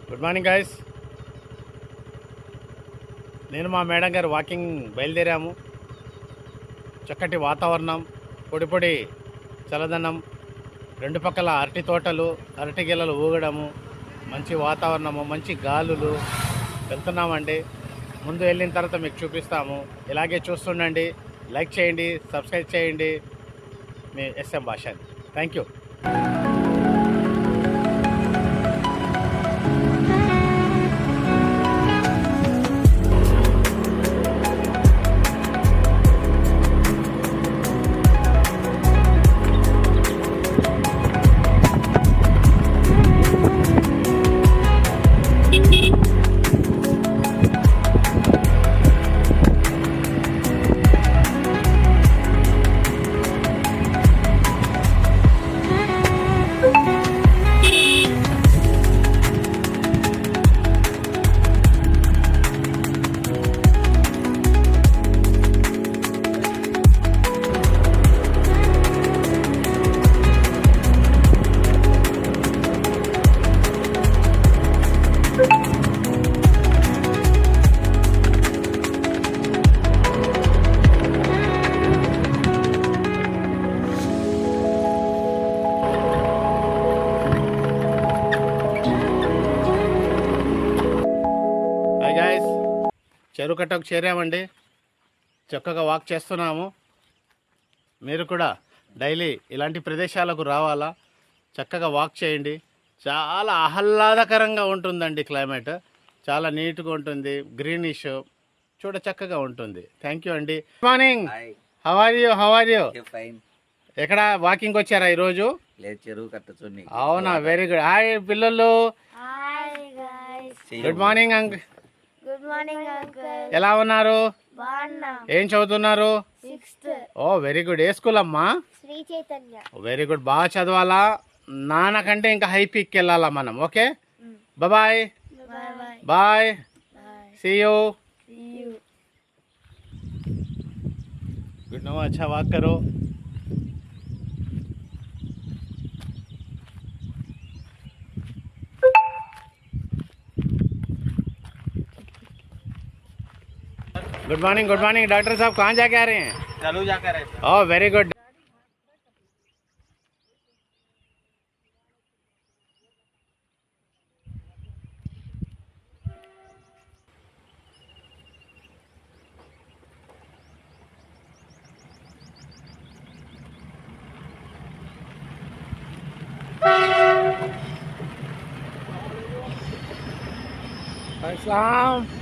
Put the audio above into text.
Good morning guys. నేను మా madam గారు వాకింగ్ బయలుదేరాము. చక్కటి వాతావరణం, పొడి పొడి చల్లదనం, రెండు పక్కల అరటి తోటలు, అరటి గెలలు ఊగడము, మంచి వాతావరణము, మంచి గాలులు. వెళ్తున్నామండి. ముందు వెళ్ళిన తర్వాత మీకు చూపిస్తాము. ఇలాగే చూస్తుండండి. లైక్ చేయండి, సబ్స్క్రైబ్ చేయండి. మీ ఎస్ఎం భాషని. Thank you. చెరువు కట్టకు చేరామండి. చక్కగా వాక్ చేస్తున్నాము. మీరు కూడా డైలీ ఇలాంటి ప్రదేశాలకు రావాలా, చక్కగా వాక్ చేయండి. చాలా ఆహ్లాదకరంగా ఉంటుందండి. క్లైమేట్ చాలా నీట్గా ఉంటుంది, గ్రీనిష్, చూడ చక్కగా ఉంటుంది. థ్యాంక్ యూ అండి. Good morning. How are you? ఎక్కడ వాకింగ్ వచ్చారా ఈరోజు? అవునా, వెరీ గుడ్. హాయ్ పిల్లలు. Good morning uncle. Good morning uncle. ఎలా ఉన్నారు? బాగున్నా. ఏం చదువుతున్నారు? 6th. ఓ వెరీ గుడ్. ఏ స్కూల్ అమ్మా? శ్రీ చైతన్య. Very good. బాగా చదవాలా. నాన్నకంటే ఇంకా హై పీక్ వెళ్ళాలా మనం. Okay, bye bye. See you. Good. No अच्छा वाक करो. गुड मॉर्निंग डॉक्टर साहब. कहाँ जाके आ रहे हैं? चलो जाकर रहे. Oh very good. अस्सलाम.